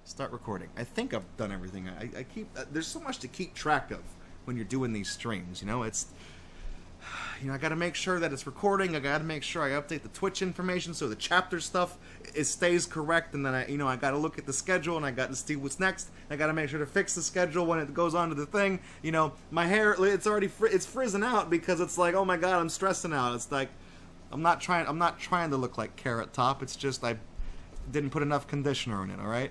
Start recording. I think I've done everything. I keep... there's so much to keep track of when you're doing these streams, you know? It's... You know, I gotta make sure that it's recording. I gotta make sure I update the Twitch information so the chapter stuff stays correct. And then I gotta look at the schedule and I gotta see what's next. I gotta make sure to fix the schedule when it goes on to the thing. You know, my hair, it's already it's frizzing out because it's like, oh my god, I'm stressing out. It's like, I'm not trying to look like Carrot Top. It's just I didn't put enough conditioner in it. All right.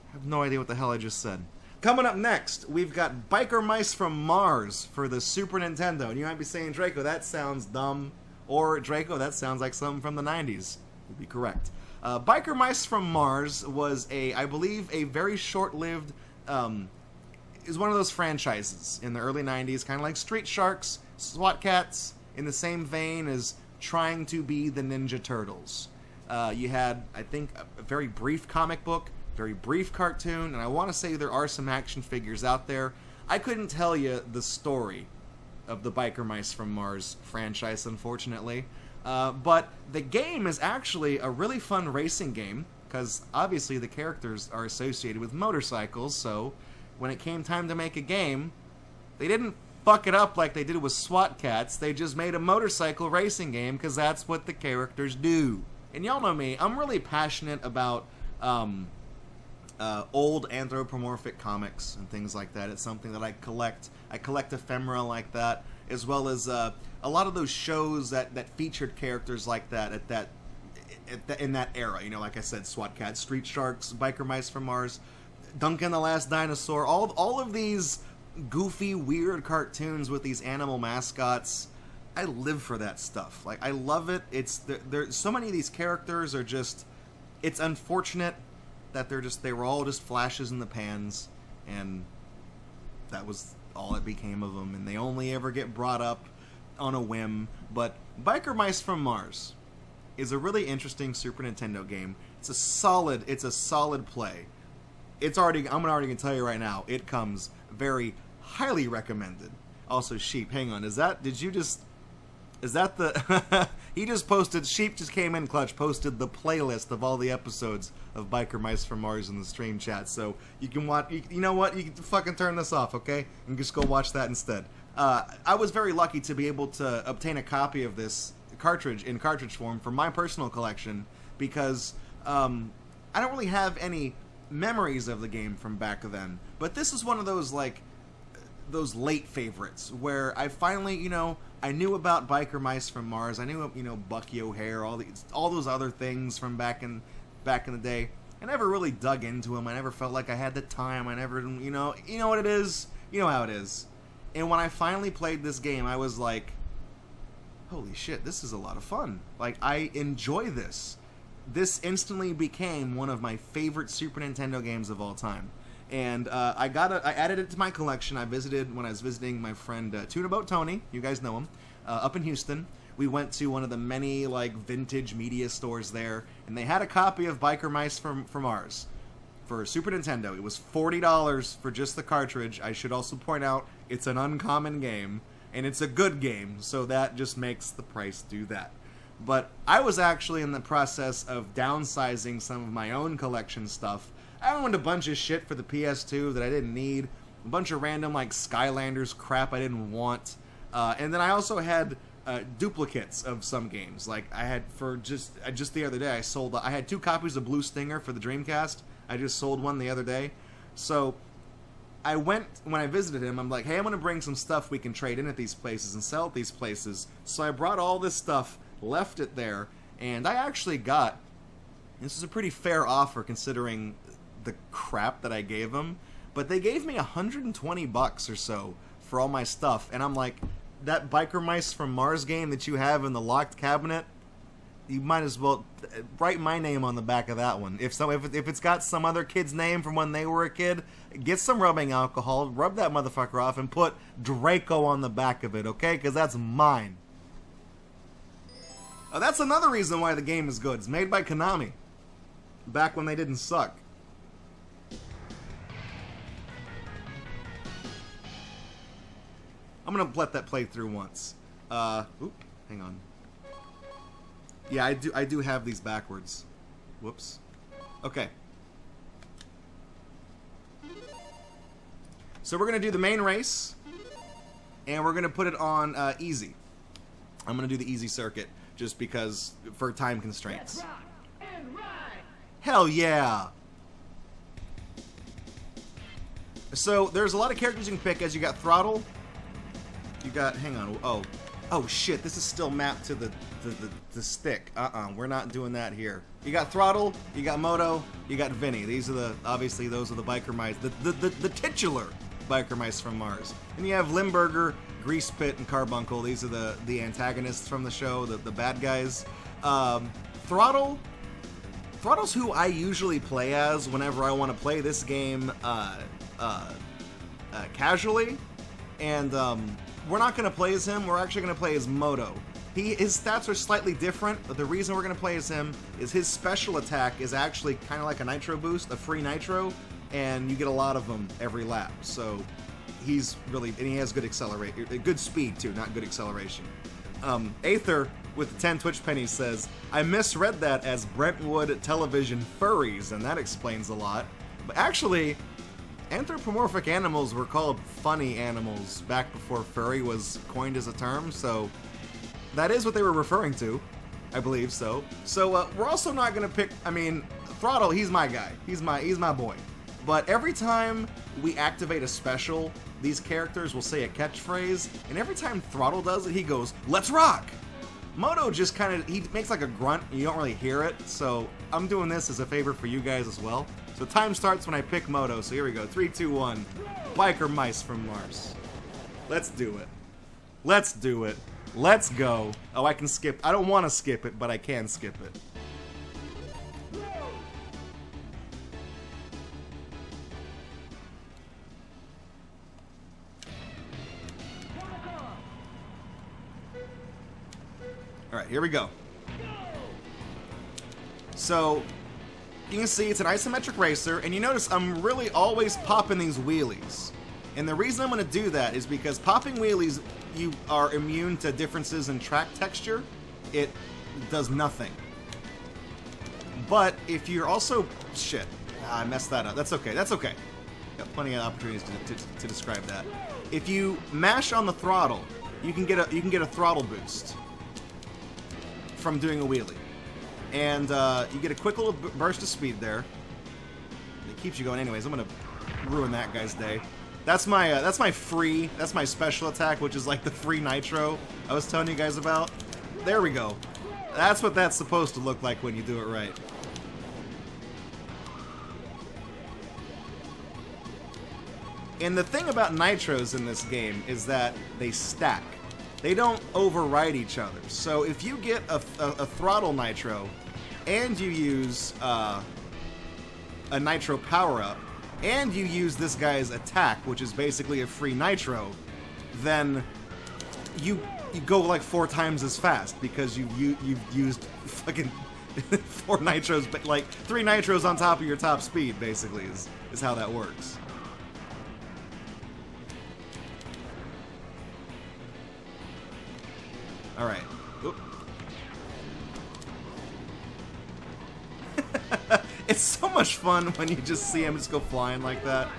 I have no idea what the hell I just said. Coming up next, we've got Biker Mice from Mars for the Super Nintendo. And you might be saying, Draco, that sounds dumb. Or, Draco, that sounds like something from the 90s. You'd be correct. Biker Mice from Mars was I believe, a very short-lived, is one of those franchises in the early 90s, kind of like Street Sharks, SWAT Cats, in the same vein as trying to be the Ninja Turtles. You had, I think, a very brief comic book, very brief cartoon, and I want to say there are some action figures out there. I couldn't tell you the story of the Biker Mice from Mars franchise, unfortunately. But the game is actually a really fun racing game, because obviously the characters are associated with motorcycles, so when it came time to make a game, they didn't fuck it up like they did with SWAT Cats. They just made a motorcycle racing game, because that's what the characters do. And y'all know me, I'm really passionate about old anthropomorphic comics and things like that. It's something that I collect. I collect ephemera like that, as well as a lot of those shows that featured characters like that in that era. You know, like I said, SWAT Cats, Street Sharks, Biker Mice from Mars, Duncan the Last Dinosaur, all of these goofy, weird cartoons with these animal mascots. I live for that stuff. Like, I love it. There's so many of these characters are just... It's unfortunate that they were all just flashes in the pans, and that was all it became of them, and they only ever get brought up on a whim. But Biker Mice from Mars is a really interesting Super Nintendo game. It's a solid play. I'm already gonna tell you right now, it comes very highly recommended. Also, Sheep, hang on, is that the he just posted, Sheep just came in clutch, posted the playlist of all the episodes of Biker Mice from Mars in the stream chat, so you can watch, you know what, you can fucking turn this off, okay, and just go watch that instead. I was very lucky to be able to obtain a copy of this cartridge in cartridge form for my personal collection, because I don't really have any memories of the game from back then, but this is one of those, like, those late favorites, where I finally, you know, I knew about Biker Mice from Mars, I knew, you know, Bucky O'Hare, all those other things from back in the day. I never really dug into them, I never felt like I had the time, I never, you know what it is, you know how it is. And when I finally played this game, I was like, holy shit, this is a lot of fun. Like, I enjoy this. This instantly became one of my favorite Super Nintendo games of all time. And I added it to my collection. When I was visiting my friend Tunaboat Tony, you guys know him, up in Houston. We went to one of the many, like, vintage media stores there, and they had a copy of Biker Mice from Mars for Super Nintendo. It was $40 for just the cartridge. I should also point out, it's an uncommon game, and it's a good game, so that just makes the price do that. But I was actually in the process of downsizing some of my own collection stuff. I owned a bunch of shit for the PS2 that I didn't need, a bunch of random, like, Skylanders crap I didn't want, and then I also had duplicates of some games. Like, I had, for just the other day, I had 2 copies of Blue Stinger for the Dreamcast. I just sold one the other day. So I went, when I visited him, I'm like, hey, I'm going to bring some stuff we can trade in at these places and sell at these places. So I brought all this stuff, left it there, and I actually got, this is a pretty fair offer considering the crap that I gave them, but they gave me $120 or so for all my stuff, and I'm like, that Biker Mice from Mars game that you have in the locked cabinet, you might as well write my name on the back of that one. If it's got some other kid's name from when they were a kid, get some rubbing alcohol, rub that motherfucker off, and put Draco on the back of it, okay? Because that's mine. Oh, that's another reason why the game is good. It's made by Konami, back when they didn't suck. I'm gonna let that play through once. Oop, hang on. Yeah, I do have these backwards. Whoops. Okay. So we're going to do the main race, and we're going to put it on easy. I'm going to do the easy circuit, just because, for time constraints. Hell yeah! So, there's a lot of characters you can pick, as you got Throttle, you got, hang on, oh shit, this is still mapped to the stick. We're not doing that here. You got Throttle, you got Moto, you got Vinny. These are obviously those are the biker mice, the titular biker mice from Mars. And you have Limburger, Grease Pit, and Carbuncle. These are the antagonists from the show, the bad guys. Throttle's who I usually play as whenever I want to play this game casually, and we're not going to play as him. We're actually going to play as Moto. His stats are slightly different, but the reason we're going to play as him is his special attack is actually kind of like a nitro boost, a free nitro, and you get a lot of them every lap. So he's really, and he has good good speed too, not good acceleration. Aether with the 10 Twitch pennies says, I misread that as Brentwood television furries, and that explains a lot. But actually, anthropomorphic animals were called funny animals back before furry was coined as a term, so that is what they were referring to. I believe so. So we're also not going to pick, I mean, Throttle, he's my guy. He's my boy. But every time we activate a special, these characters will say a catchphrase, and every time Throttle does it, he goes, "Let's rock!" Moto just kind of, he makes like a grunt, you don't really hear it, so I'm doing this as a favor for you guys as well. So time starts when I pick Moto, so here we go, 3, 2, 1, Biker Mice from Mars. Let's do it. Let's do it. Let's go. Oh, I can skip, I don't want to skip it, but I can skip it. Alright, here we go. So, you can see it's an isometric racer, and you notice I'm really always popping these wheelies. And the reason I'm going to do that is because popping wheelies, you are immune to differences in track texture. It does nothing. But if you're also... Shit. I messed that up. That's okay. That's okay. Got plenty of opportunities to describe that. If you mash on the throttle, you can get a throttle boost from doing a wheelie, and you get a quick little burst of speed there. It keeps you going anyways. I'm gonna ruin that guy's day. That's my special attack, which is like the free nitro I was telling you guys about. There we go. That's what that's supposed to look like when you do it right. And the thing about nitros in this game is that they stack. They don't override each other. So if you get a throttle nitro, and you use a nitro power-up, and you use this guy's attack, which is basically a free nitro, then you go like 4 times as fast because you've used fucking 4 nitros, but like 3 nitros on top of your top speed, basically, is how that works. Alright. It's so much fun when you just see him just go flying like that.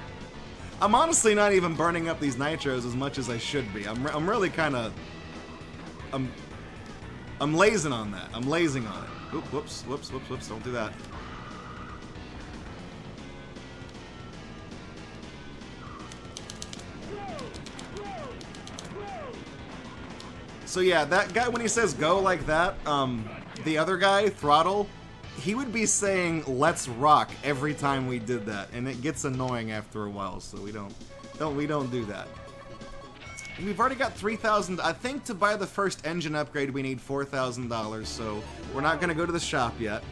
I'm honestly not even burning up these nitros as much as I should be. I'm really kind of... I'm lazing on that. I'm lazing on it. Oop, whoops, whoops, whoops, whoops. Don't do that. So yeah, that guy, when he says go like that, the other guy, Throttle, he would be saying "Let's rock" every time we did that, and it gets annoying after a while. So we don't do that. And we've already got 3,000. I think to buy the first engine upgrade, we need $4,000. So we're not gonna go to the shop yet.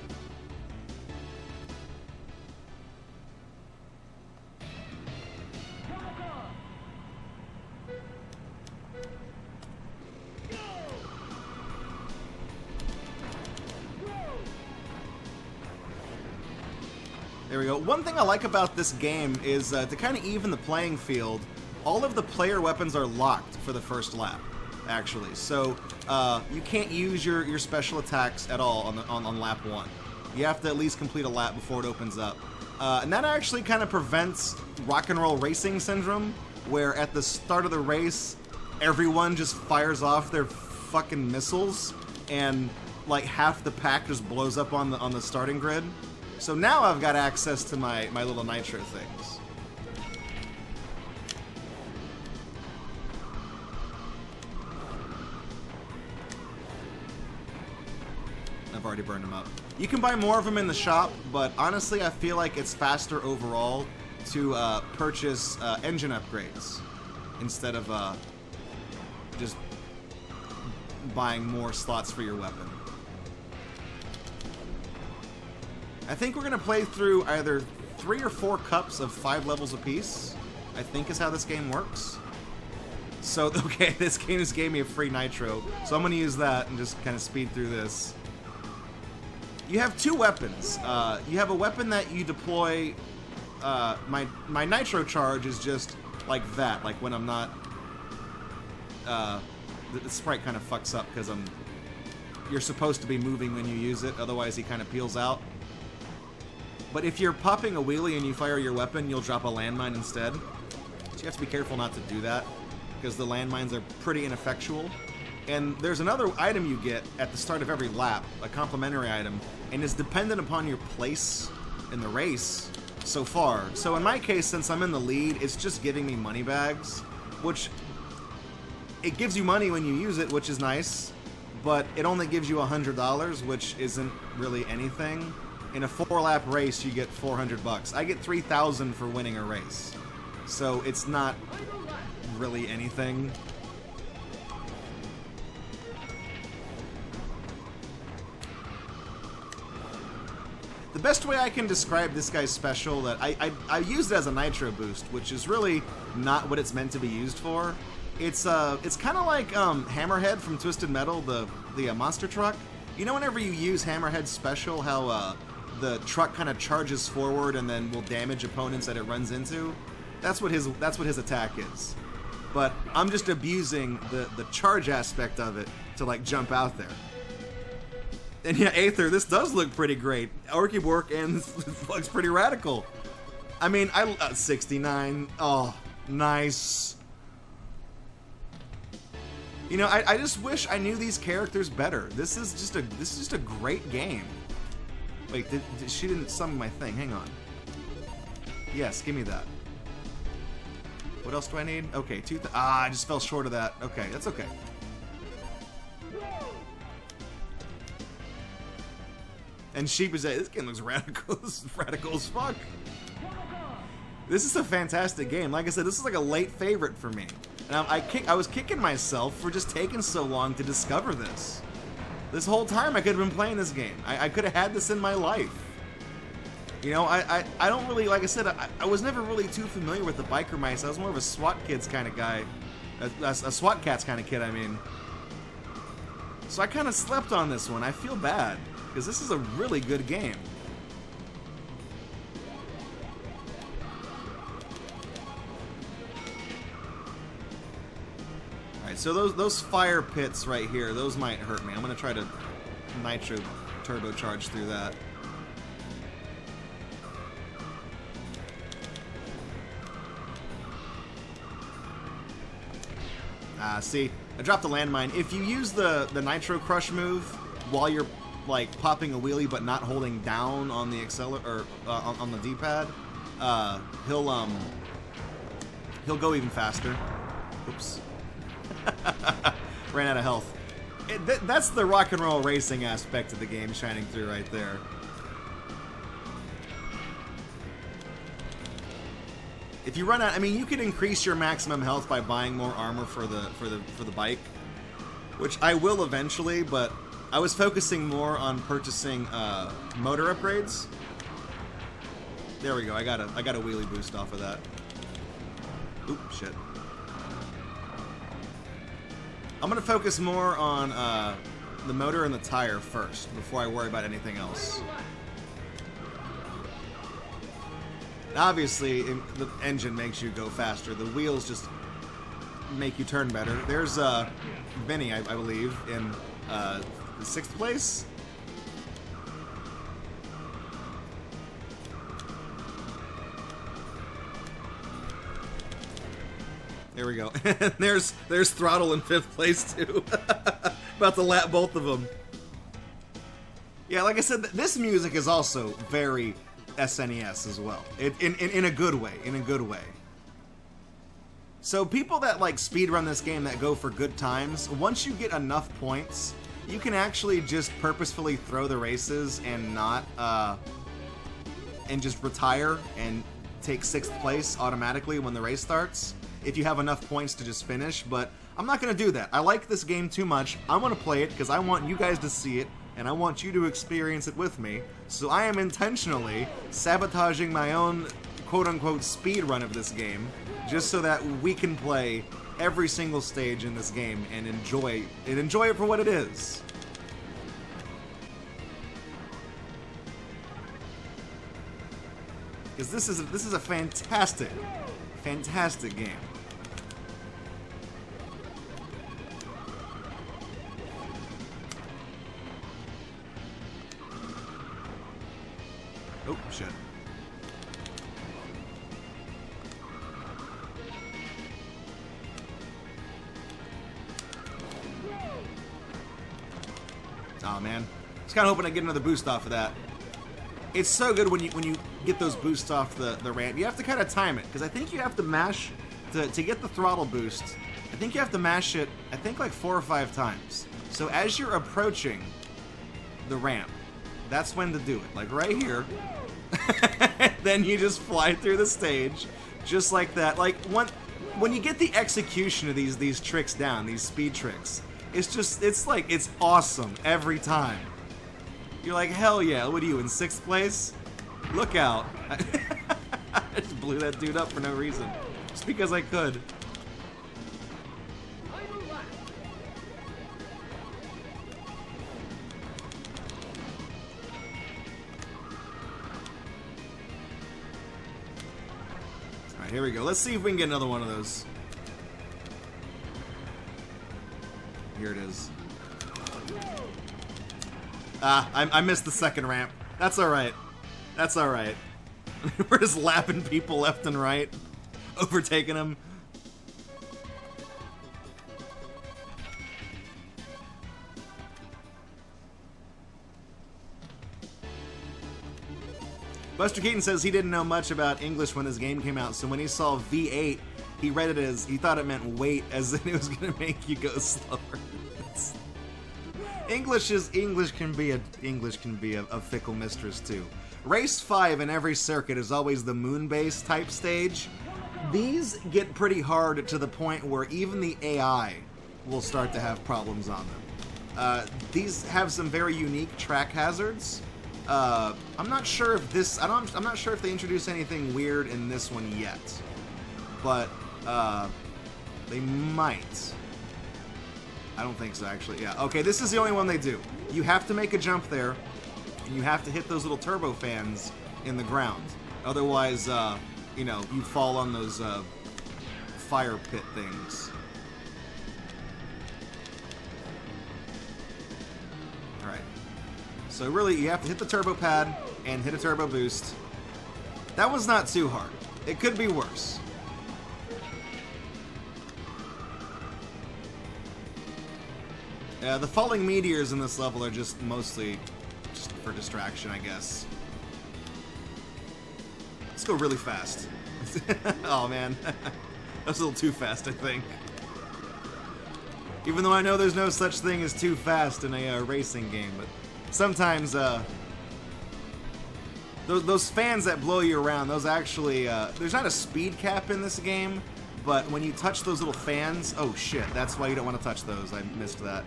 There we go. One thing I like about this game is to kind of even the playing field, all of the player weapons are locked for the first lap, actually. So you can't use your special attacks at all on lap 1. You have to at least complete a lap before it opens up. And that actually kind of prevents rock and roll racing syndrome, where at the start of the race, everyone just fires off their fucking missiles, and like half the pack just blows up on the starting grid. So now I've got access to my little nitro things. I've already burned them up. You can buy more of them in the shop, but honestly, I feel like it's faster overall to purchase engine upgrades instead of just buying more slots for your weapon. I think we're going to play through either 3 or 4 cups of 5 levels apiece, I think is how this game works. So, okay, this game just gave me a free nitro, so I'm going to use that and just kind of speed through this. You have 2 weapons. You have a weapon that you deploy. My nitro charge is just like that, like when I'm not... the sprite kind of fucks up because you're supposed to be moving when you use it, otherwise he kind of peels out. But if you're popping a wheelie and you fire your weapon, you'll drop a landmine instead. So you have to be careful not to do that, because the landmines are pretty ineffectual. And there's another item you get at the start of every lap, a complimentary item, and it's dependent upon your place in the race so far. So in my case, since I'm in the lead, it's just giving me money bags, which it gives you money when you use it, which is nice, but it only gives you $100, which isn't really anything. In a 4-lap race, you get $400. I get $3,000 for winning a race, so it's not really anything. The best way I can describe this guy's special, that I used it as a nitro boost, which is really not what it's meant to be used for. It's kind of like Hammerhead from Twisted Metal, the monster truck. You know, whenever you use Hammerhead's special, how the truck kind of charges forward and then will damage opponents that it runs into? That's what his attack is. But I'm just abusing the charge aspect of it to like jump out there. And yeah, Aether, this does look pretty great. Orky-Bork and looks pretty radical. I mean, 69. Oh, nice. You know, I just wish I knew these characters better. This is just a great game. Wait, she didn't summon my thing. Hang on. Yes, give me that. What else do I need? Okay, I just fell short of that. Okay, that's okay. And Sheep is this game looks radical. This is radical as fuck. This is a fantastic game. Like I said, this is like a late favorite for me. And I was kicking myself for just taking so long to discover this. This whole time I could have been playing this game. I could have had this in my life. You know, I don't really, like I said, I was never really too familiar with the biker mice. I was more of a SWAT Kids kind of guy. A SWAT Cats kind of kid, I mean. So I kind of slept on this one. I feel bad, because this is a really good game. Alright, so those fire pits right here, those might hurt me. I'm going to try to nitro turbocharge through that. See, I dropped the landmine. If you use the Nitro Crush move while you're like popping a wheelie but not holding down on the accelerator or on the D-pad, he'll go even faster. Oops. Ran out of health. That's the rock and roll racing aspect of the game shining through right there. If you run out, I mean, you can increase your maximum health by buying more armor for the bike, which I will eventually. But I was focusing more on purchasing motor upgrades. There we go. I got a wheelie boost off of that. Oop, shit. I'm gonna focus more on the motor and the tire first before I worry about anything else. Obviously, the engine makes you go faster. The wheels just make you turn better. There's Vinny, I believe, in the 6th place. There we go. there's Throttle in 5th place too. About to lap both of them. Yeah, like I said, this music is also very SNES as well. In a good way. In a good way. So people that like speedrun this game that go for good times, once you get enough points, you can actually just purposefully throw the races and not and just retire and take 6th place automatically when the race starts if you have enough points to just finish. But I'm not going to do that. I like this game too much. I want to play it because I want you guys to see it and I want you to experience it with me. So I am intentionally sabotaging my own quote-unquote speed run of this game just so that we can play every single stage in this game and enjoy it for what it is. Because this is a fantastic game. Oh, shit. Oh man, I was kind of hoping I'd get another boost off of that. It's so good when you get those boosts off the ramp. You have to kind of time it, because I think you have to mash to get the throttle boost. I think you have to mash it, I think like 4 or 5 times. So as you're approaching the ramp, that's when to do it. Like right here. Then you just fly through the stage, just like that. Like when you get the execution of these tricks down, these speed tricks, it's awesome every time. You're like, hell yeah, what are you, in 6th place? Look out. I just blew that dude up for no reason. Just because I could. Alright, here we go. Let's see if we can get another one of those. Here it is. I missed the 2nd ramp. That's alright. That's alright. We're just lapping people left and right. Overtaking them. Buster Keaton says he didn't know much about English when this game came out, so when he saw V8, he read it as, he thought it meant wait, as in it was going to make you go slower. English can be a fickle mistress too. Race 5 in every circuit is always the moon base type stage. These get pretty hard to the point where even the AI will start to have problems on them. These have some very unique track hazards. I'm not sure if I'm not sure if they introduce anything weird in this one yet, but they might. I don't think so, actually. Yeah, okay, this is the only one they do. You have to make a jump there, and you have to hit those little turbo fans in the ground. Otherwise, you know, you fall on those fire pit things. Alright. So really, you have to hit the turbo pad and hit a turbo boost. That was not too hard. It could be worse. The falling meteors in this level are just mostly just for distraction, I guess. Let's go really fast. Oh man, that was a little too fast, I think. Even though I know there's no such thing as too fast in a racing game, but sometimes those fans that blow you around, those actually there's not a speed cap in this game, but when you touch those little fans, oh shit, that's why you don't want to touch those. I missed that.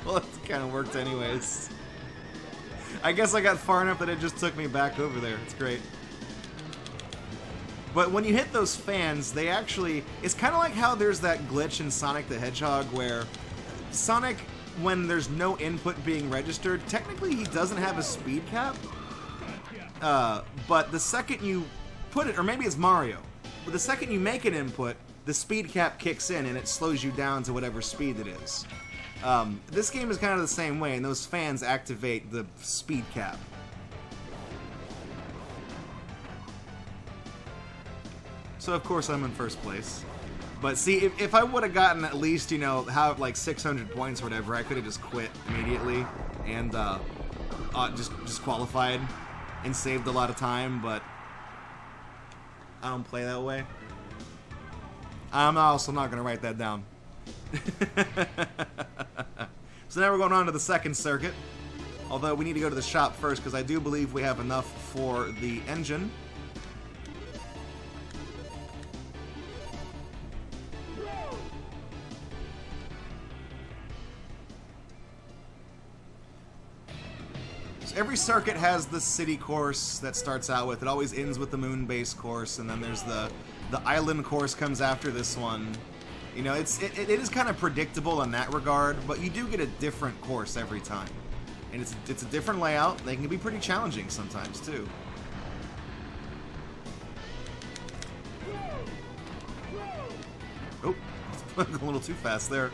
Well, it kind of worked anyways. I guess I got far enough that it just took me back over there. It's great. But when you hit those fans, they actually... It's kind of like how there's that glitch in Sonic the Hedgehog where Sonic, when there's no input being registered, technically he doesn't have a speed cap. But the second you put it, or maybe it's Mario, but the second you make an input, the speed cap kicks in and it slows you down to whatever speed it is. This game is kind of the same way, and those fans activate the speed cap. So So of course I'm in first place. But see, if I would have gotten at least, you know, have like 600 points or whatever, I could have just quit immediately and just qualified and saved a lot of time, but I don't play that way. I'm also not going to write that down. So now we're going on to the second circuit. Although we need to go to the shop first because I do believe we have enough for the engine. So every circuit has the city course that starts out with. It always ends with the moon base course, and then there's the island course comes after this one. You know, it is kind of predictable in that regard, but you do get a different course every time. And it's a different layout. They can be pretty challenging sometimes, too. Oh, a little too fast there.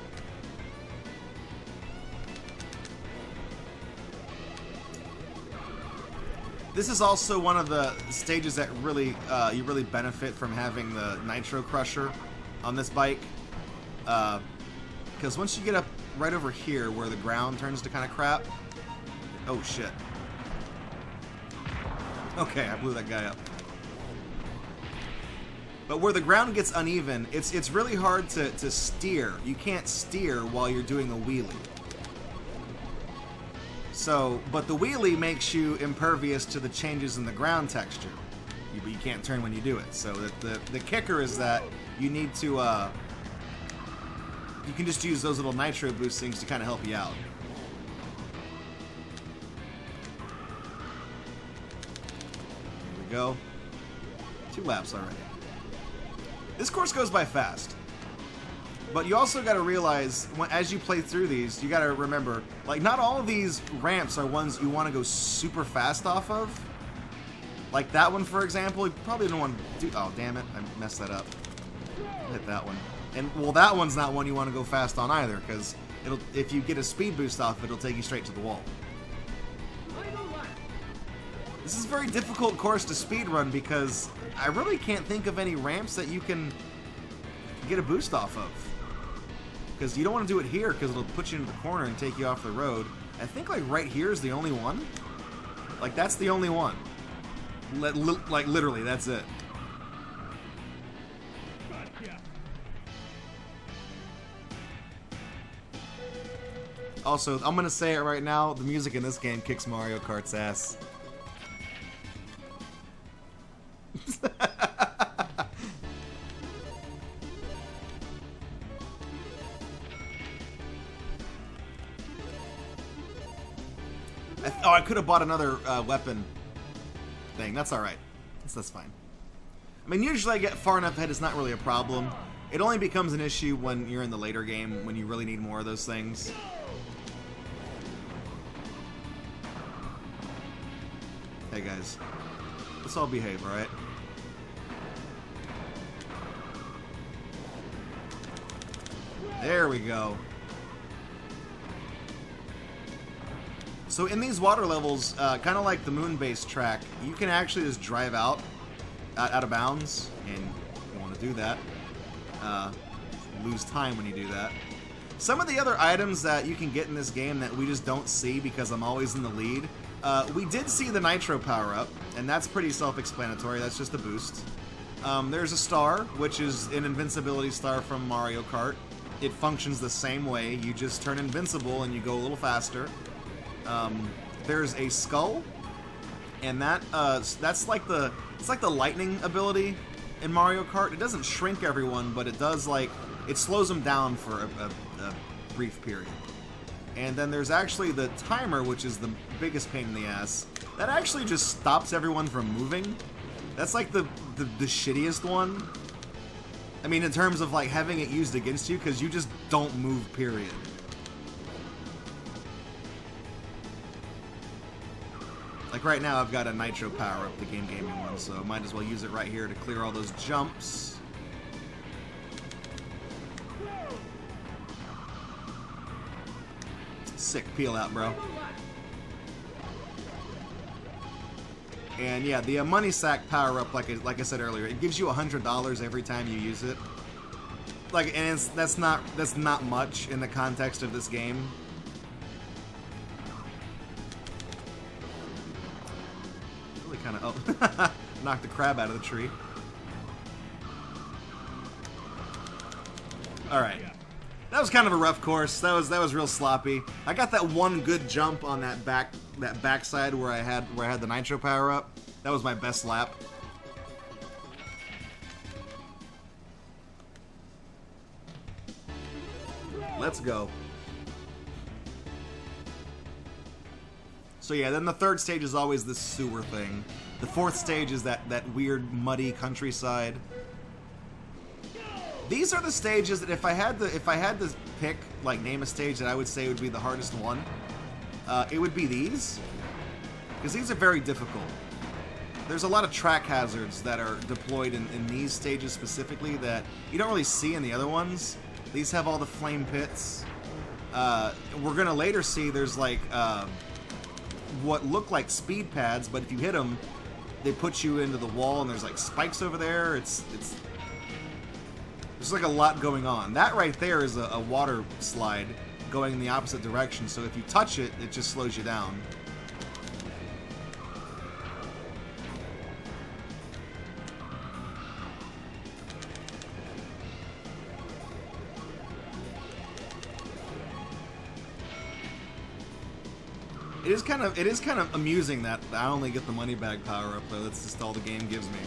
This is also one of the stages that really you really benefit from having the Nitro Crusher on this bike. Because once you get up right over here where the ground turns to kind of crap. Oh shit. Okay, I blew that guy up. But where the ground gets uneven, it's really hard to steer. You can't steer while you're doing a wheelie. So, but the wheelie makes you impervious to the changes in the ground texture. You can't turn when you do it. So the kicker is that you need to you can just use those little nitro boost things to kind of help you out. There we go. 2 laps already. This course goes by fast. But you also got to realize, as you play through these, you got to remember, like, not all of these ramps are ones you want to go super fast off of. Like that one, for example, you probably don't want to do... Oh, damn it. I messed that up. Hit that one. And, well, that one's not one you want to go fast on either, because if you get a speed boost off it, it'll take you straight to the wall. This is a very difficult course to speedrun because I really can't think of any ramps that you can get a boost off of. Because you don't want to do it here because it'll put you into the corner and take you off the road. I think like right here is the only one. Like that's the only one. Like literally, that's it. Also, I'm going to say it right now, the music in this game kicks Mario Kart's ass. Oh, I could have bought another weapon thing. That's alright. That's fine. I mean, usually I get far enough ahead, it's not really a problem. It only becomes an issue when you're in the later game, when you really need more of those things. Hey guys, let's all behave, alright? There we go. So in these water levels, kind of like the moon-based track, you can actually just drive out of bounds, and you want to do that. Lose time when you do that. Some of the other items that you can get in this game that we just don't see because I'm always in the lead. We did see the Nitro power-up, and that's pretty self-explanatory. That's just a boost. There's a star, which is an invincibility star from Mario Kart. It functions the same way. You just turn invincible and you go a little faster. There's a skull, and that's like the lightning ability in Mario Kart. It doesn't shrink everyone, but it does it slows them down for a brief period. And then there's actually the timer, which is the biggest pain in the ass. That actually just stops everyone from moving. That's like the shittiest one. I mean, in terms of like having it used against you, because you just don't move, period. Like right now, I've got a Nitro power-up, the Game Gaming one, so I might as well use it right here to clear all those jumps. Sick peel out, bro. And yeah, the money sack power up, like I said earlier, it gives you $100 every time you use it. Like, and that's not much in the context of this game. Really kind of knocked the crab out of the tree. All right. That was kind of a rough course. That was real sloppy. I got that one good jump on that backside where I had the nitro power up. That was my best lap. Let's go. So yeah, then the third stage is always this sewer thing. The fourth stage is that weird muddy countryside. These are the stages that if I had to pick, like, name a stage that I would say would be the hardest one, it would be these, because these are very difficult. There's a lot of track hazards that are deployed in these stages specifically that you don't really see in the other ones. These have all the flame pits. We're gonna later see there's like what look like speed pads, but if you hit them, they put you into the wall, and there's like spikes over there. There's like a lot going on. That right there is a water slide going in the opposite direction, so if you touch it, it just slows you down. It is kind of amusing that I only get the money bag power up, though. That's just all the game gives me.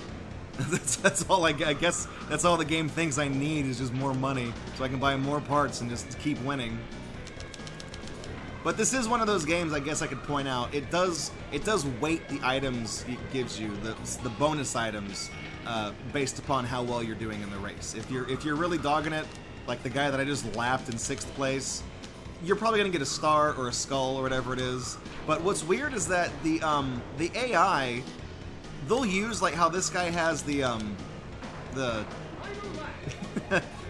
That's all I guess that's all the game thinks I need is just more money, so I can buy more parts and just keep winning. But this is one of those games, I guess I could point out, it does weight the items it gives you, the bonus items, based upon how well you're doing in the race. If you're really dogging it, like the guy that I just lapped in 6th place, you're probably gonna get a star or a skull or whatever it is. But what's weird is that the AI, they'll use, like how this guy has the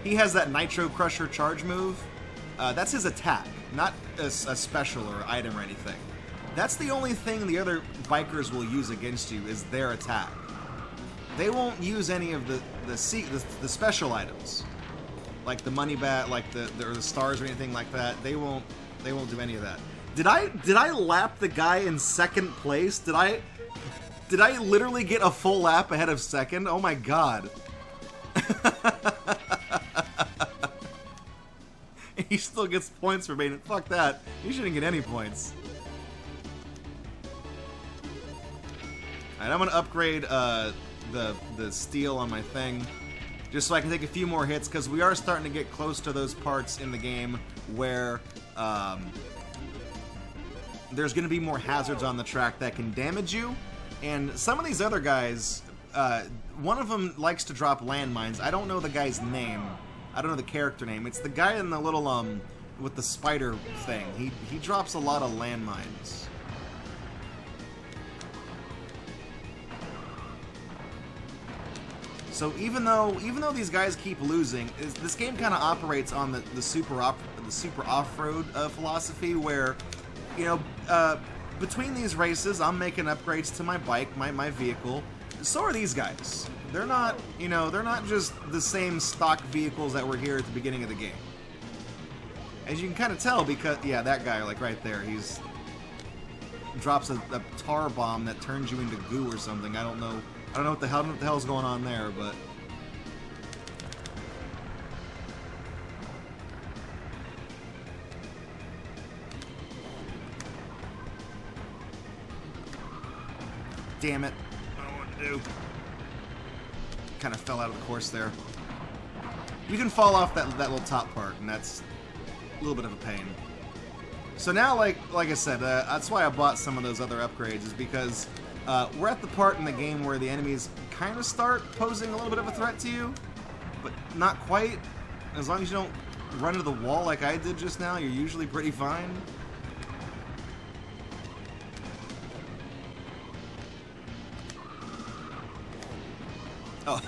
he has that Nitro Crusher charge move. That's his attack, not a special or item or anything. That's the only thing the other bikers will use against you is their attack. They won't use any of the special items, like the money bat, like the stars or anything like that. They won't do any of that. Did I lap the guy in 2nd place? Did I literally get a full lap ahead of 2nd? Oh my god. He still gets points for being... Fuck that. He shouldn't get any points. Alright, I'm gonna upgrade the steel on my thing, just so I can take a few more hits, because we are starting to get close to those parts in the game where there's going to be more hazards on the track that can damage you. And some of these other guys, one of them likes to drop landmines. I don't know the guy's name. I don't know the character name. It's the guy in the little, with the spider thing. He drops a lot of landmines. So even though these guys keep losing, this game kind of operates on the super off-road philosophy, where, you know, between these races, I'm making upgrades to my bike, my vehicle. So are these guys. They're not, you know, they're not just the same stock vehicles that were here at the beginning of the game. As you can kind of tell, because yeah, that guy, like right there, he's drops a tar bomb that turns you into goo or something. I don't know what the hell's going on there, but damn it. I don't know what to do. Kind of fell out of the course there. You can fall off that little top part, and that's a little bit of a pain. So now, like I said, that's why I bought some of those other upgrades, is because we're at the part in the game where the enemies kind of start posing a little bit of a threat to you, but not quite. As long as you don't run into the wall like I did just now, you're usually pretty fine. Oh,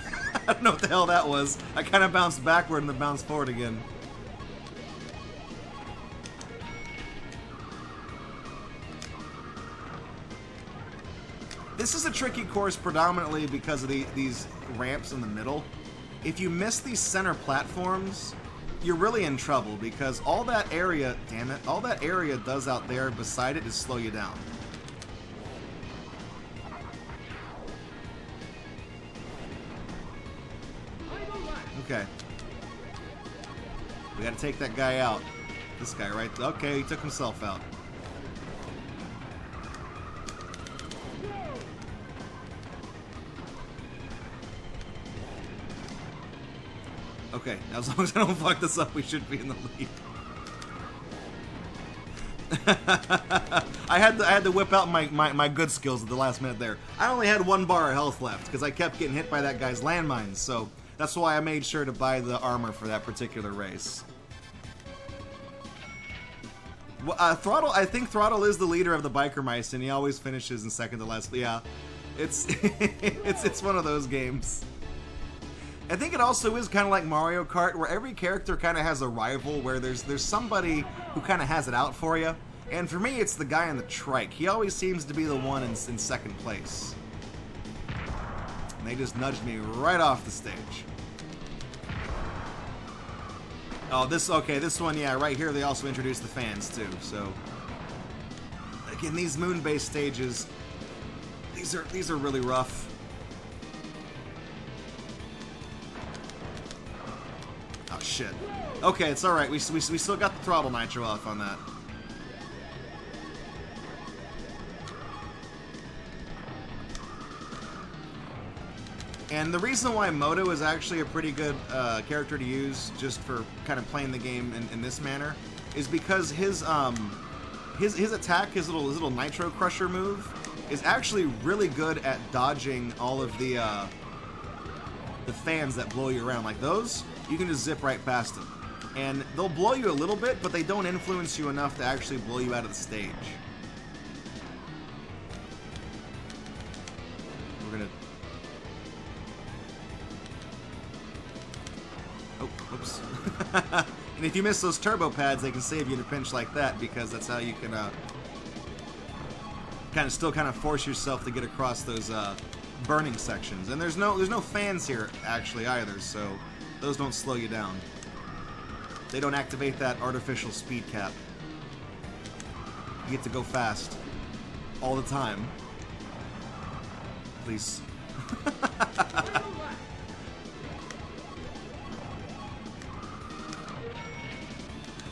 I don't know what the hell that was. I kind of bounced backward and then bounced forward again. This is a tricky course predominantly because of these ramps in the middle. If you miss these center platforms, you're really in trouble because all that area, damn it, all that area does out there beside it is slow you down. Okay. We gotta take that guy out. This guy, right? Okay, he took himself out. Okay, now as long as I don't fuck this up, we should be in the lead. I had to whip out my good skills at the last minute there. I only had 1 bar of health left because I kept getting hit by that guy's landmines, so that's why I made sure to buy the armor for that particular race. Throttle, I think Throttle is the leader of the biker mice, and he always finishes in second to last. Yeah, it's it's one of those games. I think it also is kind of like Mario Kart, where every character kind of has a rival, where there's somebody who kind of has it out for you. And for me, it's the guy on the trike. He always seems to be the one in second place. And they just nudged me right off the stage. Oh, this one, yeah, right here they also introduced the fans too. So again, these moon-based stages, these are really rough. Oh shit. Okay, it's all right. We still got the throttle nitro off on that. And the reason why Moto is actually a pretty good character to use just for kind of playing the game in this manner is because his attack, his little Nitro Crusher move, is actually really good at dodging all of the fans that blow you around. Like those, you can just zip right past them. And they'll blow you a little bit, but they don't influence you enough to actually blow you out of the stage. We're gonna... Oh, oops. And if you miss those turbo pads, they can save you in a pinch like that, because that's how you can still force yourself to get across those burning sections. And there's no fans here actually either, so those don't slow you down. They don't activate that artificial speed cap. You get to go fast all the time. Please.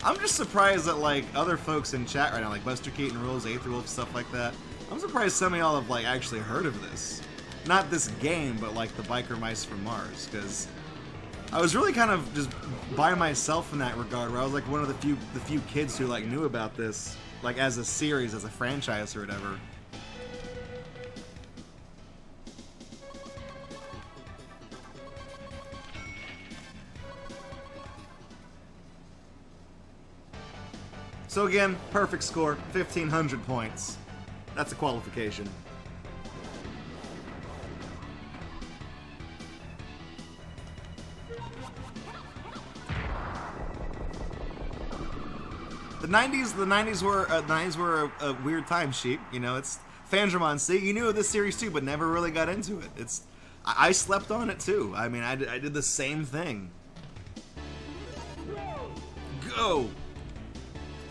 I'm just surprised that, like, other folks in chat right now, like Buster Keaton Rules, Aetherwolf, stuff like that, I'm surprised some of y'all have, like, actually heard of this. Not this game, but, like, the Biker Mice from Mars, because I was really kind of just by myself in that regard, where I was, like, one of the few kids who, like, knew about this, like, as a series, as a franchise or whatever. So again, perfect score, 1,500 points. That's a qualification. The 90s were a weird time, Sheep. You know, it's Fandramon. See, you knew of this series too, but never really got into it. I slept on it too. I mean, I did the same thing. Go.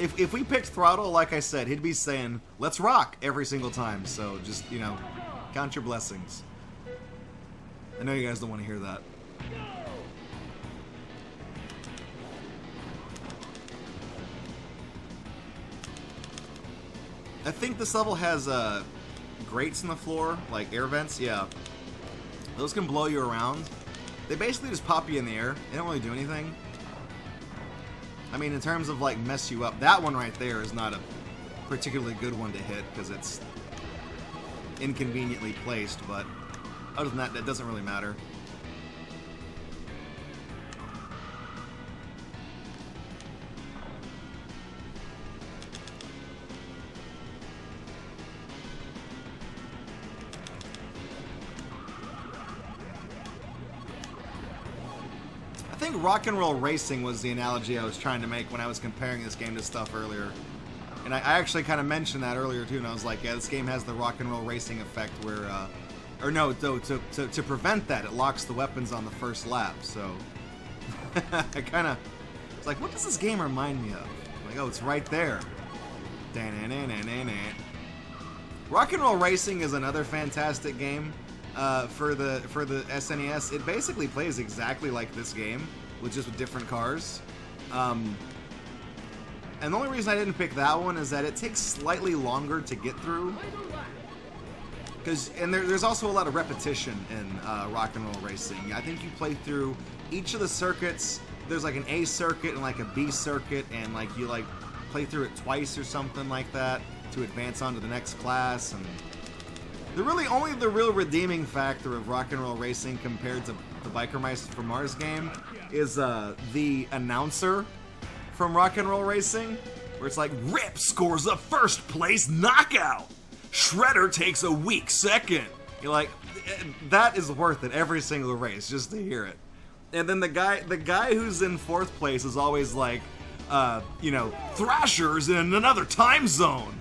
If we picked Throttle, like I said, he'd be saying, "Let's rock" every single time. So just, you know, count your blessings. I know you guys don't want to hear that. I think this level has grates in the floor, like air vents. Yeah, those can blow you around. They basically just pop you in the air. They don't really do anything. I mean, in terms of, like, mess you up, that one right there is not a particularly good one to hit because it's inconveniently placed, but other than that, that doesn't really matter. I think rock and roll racing was the analogy I was trying to make when I was comparing this game to stuff earlier. And I actually kind of mentioned that earlier too, and I was like, yeah, this game has the rock and roll racing effect where, or no, to prevent that, it locks the weapons on the first lap. So I kind of was like, what does this game remind me of? Like, oh, it's right there. Rock and roll racing is another fantastic game for the SNES. It basically plays exactly like this game, with just with different cars. And the only reason I didn't pick that one is that it takes slightly longer to get through. And there's also a lot of repetition in rock and roll racing. I think you play through each of the circuits. There's like an A circuit and like a B circuit, and like you like play through it twice or something like that to advance on to the next class. And only the real redeeming factor of rock and roll racing compared to the Biker Mice from Mars game is the announcer from Rock and Roll Racing, where it's like, Rip scores a first place knockout, Shredder takes a weak second. You're like, that is worth it every single race just to hear it. And then the guy who's in fourth place is always like, you know, Thrasher's in another time zone.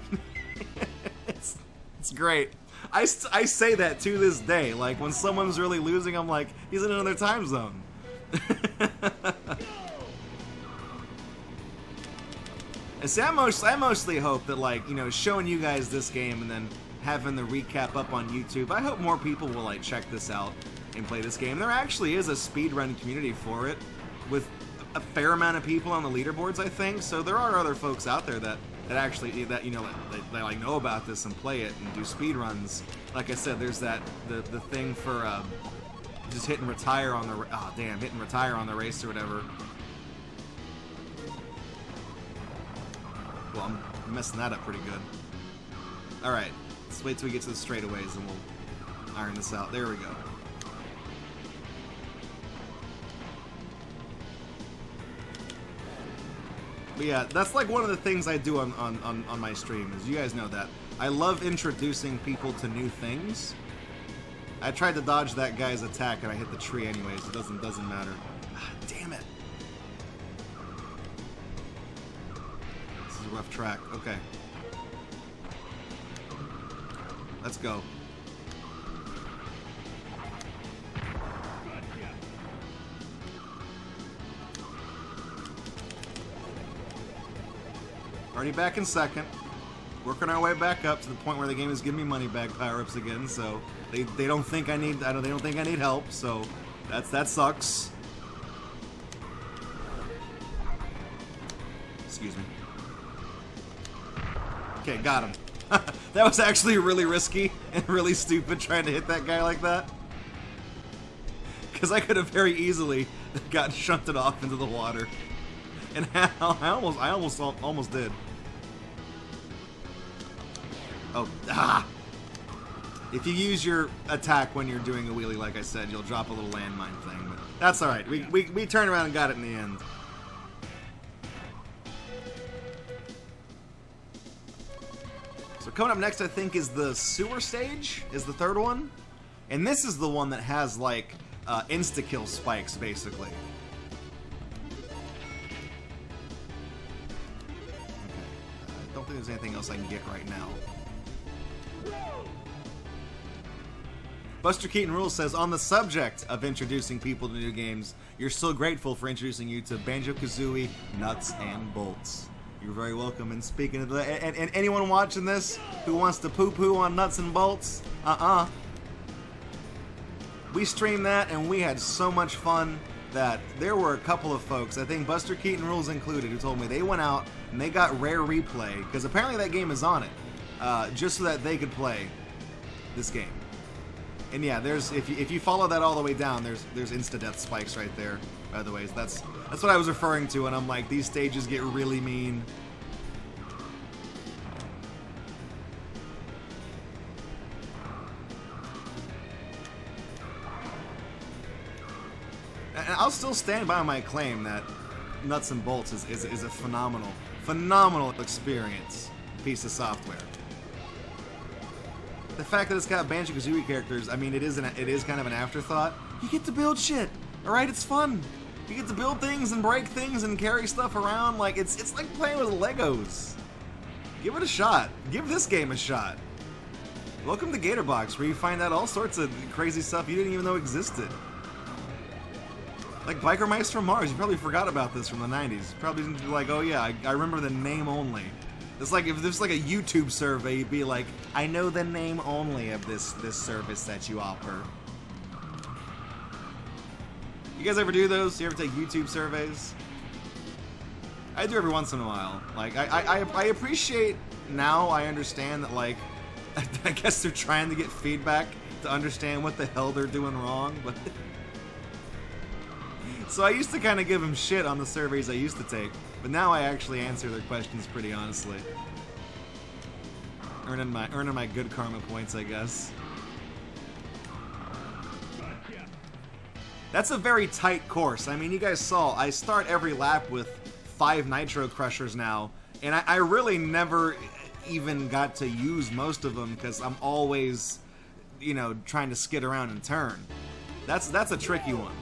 it's great. I say that to this day. Like, when someone's really losing, I'm like, he's in another time zone. And see, I mostly hope that, like, you know, showing you guys this game and then having the recap up on YouTube, I hope more people will, like, check this out and play this game. There actually is a speedrun community for it, with a fair amount of people on the leaderboards, I think. So there are other folks out there that actually, that, you know, they like know about this and play it and do speedruns. Like I said, there's the thing for just hit and retire on the hit and retire on the race or whatever. Well, I'm messing that up pretty good. Alright, let's wait till we get to the straightaways and we'll iron this out. There we go. But yeah, that's like one of the things I do on my stream, is you guys know that. I love introducing people to new things. I tried to dodge that guy's attack and I hit the tree anyways. It doesn't matter. Ah, damn it. This is a rough track. Okay. Let's go. Already back in second. Working our way back up to the point where the game is giving me money back power-ups again, so they don't think I need they don't think I need help, so that sucks. Excuse me. Okay, got him. That was actually really risky and really stupid trying to hit that guy like that. Because I could have very easily gotten shunted off into the water. And I almost did. Oh, ah! If you use your attack when you're doing a wheelie, like I said, you'll drop a little landmine thing. But that's alright. We turned around and got it in the end. So coming up next, I think, is the sewer stage, is the third one. And this is the one that has, like, insta-kill spikes, basically. Okay. I don't think there's anything else I can get right now. Buster Keaton Rules says, on the subject of introducing people to new games, you're so grateful for introducing you to Banjo-Kazooie, Nuts and Bolts. You're very welcome. And speaking of that, and anyone watching this who wants to poo-poo on Nuts and Bolts, we streamed that and we had so much fun that there were a couple of folks, I think Buster Keaton Rules included, who told me they went out and they got Rare Replay, because apparently that game is on it, just so that they could play this game. And yeah, there's if you follow that all the way down, there's insta-death spikes right there, by the way. That's what I was referring to, and I'm like, these stages get really mean. And I'll still stand by my claim that Nuts and Bolts is a phenomenal experience piece of software. The fact that it's got Banjo-Kazooie characters, I mean, it is kind of an afterthought. You get to build shit, alright? It's fun. You get to build things and break things and carry stuff around. Like, it's like playing with Legos. Give it a shot. Give this game a shot. Welcome to Gatorbox, where you find out all sorts of crazy stuff you didn't even know existed. Like Biker Mice from Mars, you probably forgot about this from the 90s. Probably didn't be like, oh yeah, I remember the name only. It's like if there's like a YouTube survey, you'd be like, I know the name only of this service that you offer. You guys ever do those? You ever take YouTube surveys? I do every once in a while. Like, I appreciate now, I understand that, like, I guess they're trying to get feedback to understand what the hell they're doing wrong, but... So I used to kind of give them shit on the surveys I used to take, but now I actually answer their questions pretty honestly. Earning my good karma points, I guess. That's a very tight course. I mean, you guys saw, I start every lap with 5 Nitro Crushers now, and I really never even got to use most of them because I'm always, you know, trying to skid around and turn. That's a tricky one.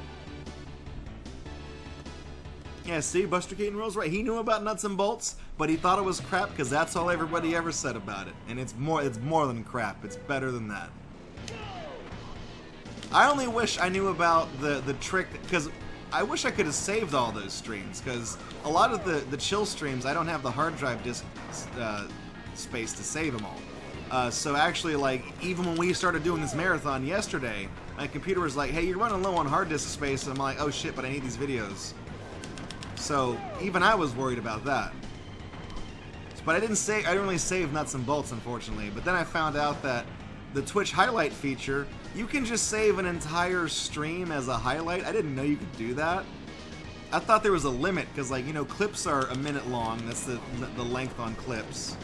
Yeah, see, Buster Keaton rules right. He knew about nuts and bolts, but he thought it was crap because that's all everybody ever said about it. And it's more than crap. It's better than that. I only wish I knew about the trick, because I wish I could have saved all those streams, because a lot of the chill streams, I don't have the hard drive disk space to save them all. So actually, like, even when we started doing this marathon yesterday, my computer was like, hey, you're running low on hard disk space, and I'm like, oh shit, but I need these videos. So even I was worried about that. But I didn't really save nuts and bolts, unfortunately. But then I found out that the Twitch highlight feature, you can just save an entire stream as a highlight. I didn't know you could do that. I thought there was a limit, because, like, you know, clips are a minute long. That's the length on clips.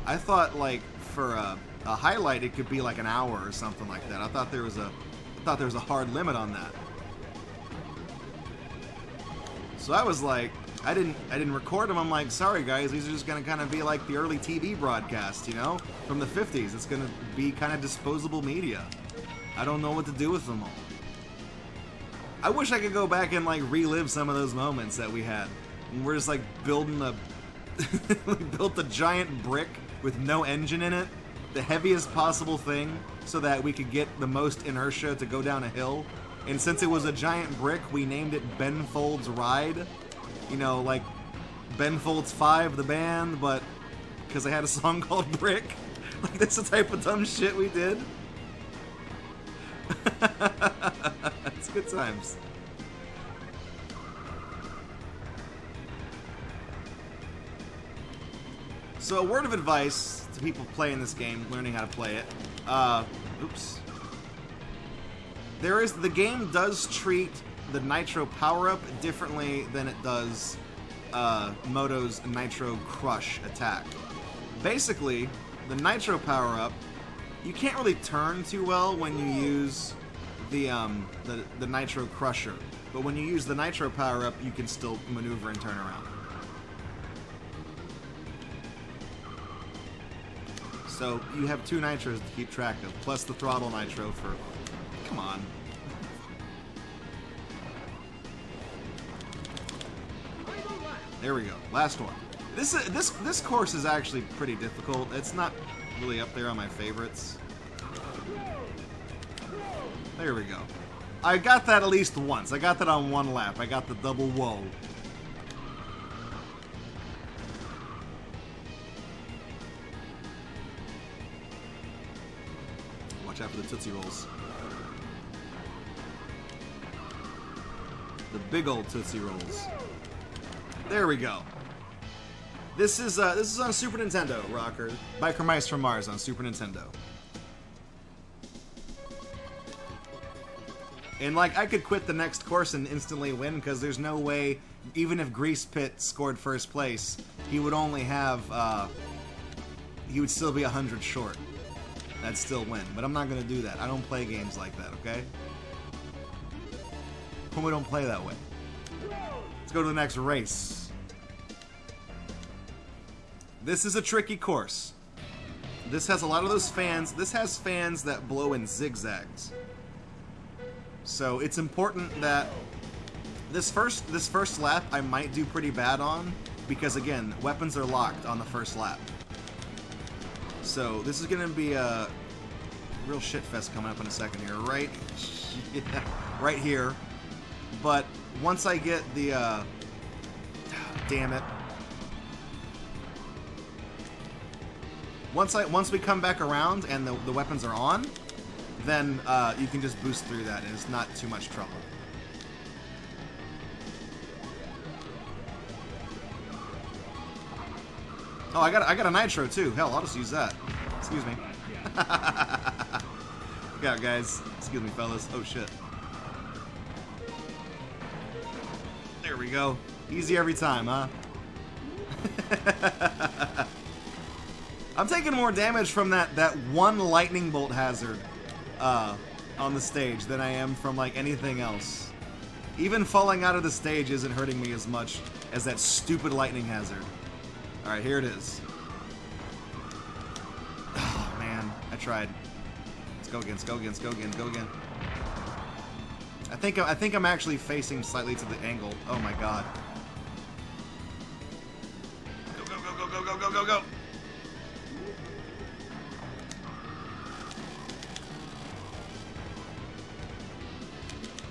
I thought, like, for a highlight, it could be like an hour or something like that. I thought there was a hard limit on that. So I was like, I didn't record them. I'm like, sorry guys, these are just gonna kind of be like the early TV broadcast, you know, from the 50s. It's gonna be kind of disposable media. I don't know what to do with them all. I wish I could go back and like relive some of those moments that we had. And we're just like building we built a giant brick with no engine in it, the heaviest possible thing, so that we could get the most inertia to go down a hill. And since it was a giant brick, we named it Ben Folds Ride. You know, like Ben Folds 5, the band, but because I had a song called Brick. Like, that's the type of dumb shit we did. It's good times. So a word of advice to people playing this game, learning how to play it. Oops. The game does treat the Nitro power-up differently than it does Moto's Nitro Crush attack. Basically, the Nitro power-up, you can't really turn too well when you use the Nitro Crusher, but when you use the Nitro power-up, you can still maneuver and turn around. So you have 2 Nitros to keep track of, plus the throttle Nitro for... Come on. There we go. Last one. This course is actually pretty difficult. It's not really up there on my favorites. There we go. I got that at least once. I got that on one lap. I got the double whoa. Watch out for the Tootsie Rolls. The big old Tootsie Rolls. There we go. This is on Super Nintendo, Rocker. Biker Mice from Mars on Super Nintendo. And like, I could quit the next course and instantly win, because there's no way, even if Grease Pit scored first place, he would only have, he would still be 100 short. That'd still win. But I'm not gonna do that. I don't play games like that, okay? We don't play that way. Let's go to the next race. This is a tricky course. This has a lot of those fans. This has fans that blow in zigzags. So it's important that this first lap I might do pretty bad on, because again, weapons are locked on the first lap. So this is gonna be a real shit fest coming up in a second here, right? Yeah, right here. But once I get the, damn it. Once we come back around and the weapons are on, then you can just boost through that, and it's not too much trouble. Oh, I got a nitro too. Hell, I'll just use that. Excuse me. Look out, guys. Excuse me, fellas. Oh shit. There we go. Easy every time, huh? I'm taking more damage from that one lightning bolt hazard on the stage than I am from like anything else. Even falling out of the stage isn't hurting me as much as that stupid lightning hazard. Alright, here it is. Oh man, I tried. Let's go again, let's go again, let's go again, go again. I think I'm actually facing slightly to the angle. Oh my god. Go, go, go, go, go, go, go, go!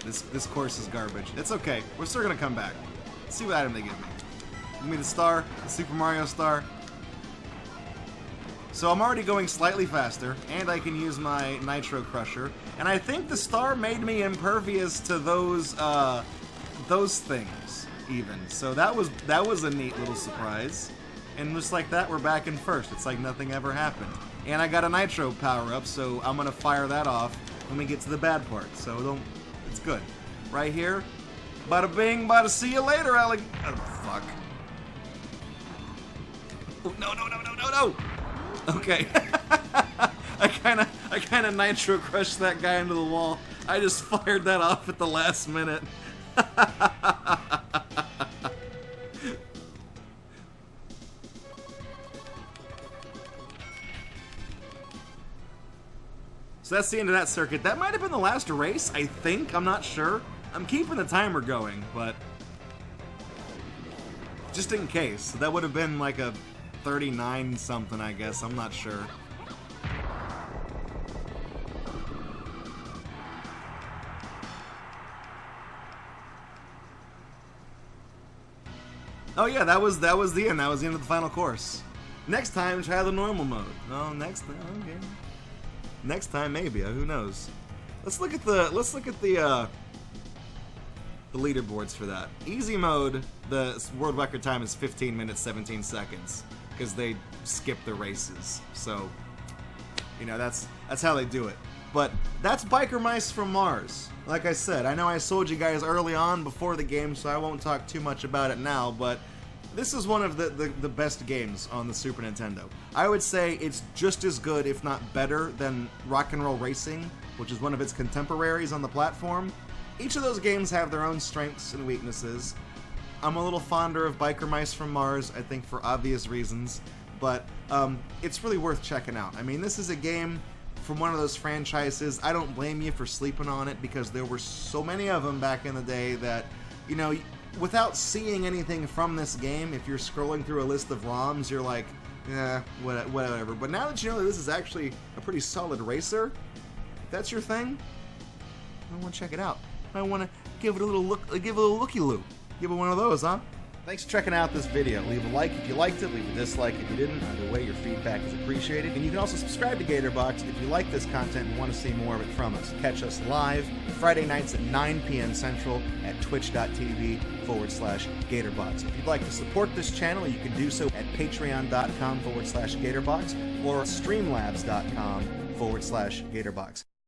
This course is garbage. It's okay. We're still gonna come back. Let's see what item they give me. Give me the star, the Super Mario star. So I'm already going slightly faster, and I can use my Nitro Crusher. And I think the star made me impervious to those things, even. So that was a neat little surprise. And just like that, we're back in first. It's like nothing ever happened. And I got a Nitro power-up, so I'm gonna fire that off when we get to the bad part. So don't... It's good. Right here. Bada bing, bada see you later, Alec. Oh, fuck. Oh, no, no, no, no, no, no! Okay. I kinda Nitro crushed that guy into the wall. I just fired that off at the last minute. So that's the end of that circuit. That might have been the last race, I think. I'm not sure. I'm keeping the timer going, but just in case. That would have been like a 39 something, I guess. I'm not sure. Oh yeah, that was the end. That was the end of the final course. Next time, try the normal mode. Oh, next time, okay. Next time, maybe. Who knows? Let's look at the leaderboards for that. Easy mode, the world record time is 15 minutes 17 seconds because they skip the races. So, you know, that's how they do it. But that's Biker Mice from Mars. Like I said, I know I sold you guys early on before the game, so I won't talk too much about it now, but this is one of the best games on the Super Nintendo. I would say it's just as good, if not better, than Rock and Roll Racing, which is one of its contemporaries on the platform. Each of those games have their own strengths and weaknesses. I'm a little fonder of Biker Mice from Mars, I think for obvious reasons, but it's really worth checking out. I mean, this is a game from one of those franchises. I don't blame you for sleeping on it, because there were so many of them back in the day that, you know, without seeing anything from this game, if you're scrolling through a list of ROMs, you're like, eh, whatever. But now that you know that this is actually a pretty solid racer, if that's your thing, I want to check it out. I want to give it a little look, give it a little looky-loo. Give it one of those, huh? Thanks for checking out this video. Leave a like if you liked it, leave a dislike if you didn't. Either way, your feedback is appreciated. And you can also subscribe to Gatorbox if you like this content and want to see more of it from us. Catch us live Friday nights at 9 p.m. Central at twitch.tv/Gatorbox. If you'd like to support this channel, you can do so at patreon.com/Gatorbox or streamlabs.com/Gatorbox.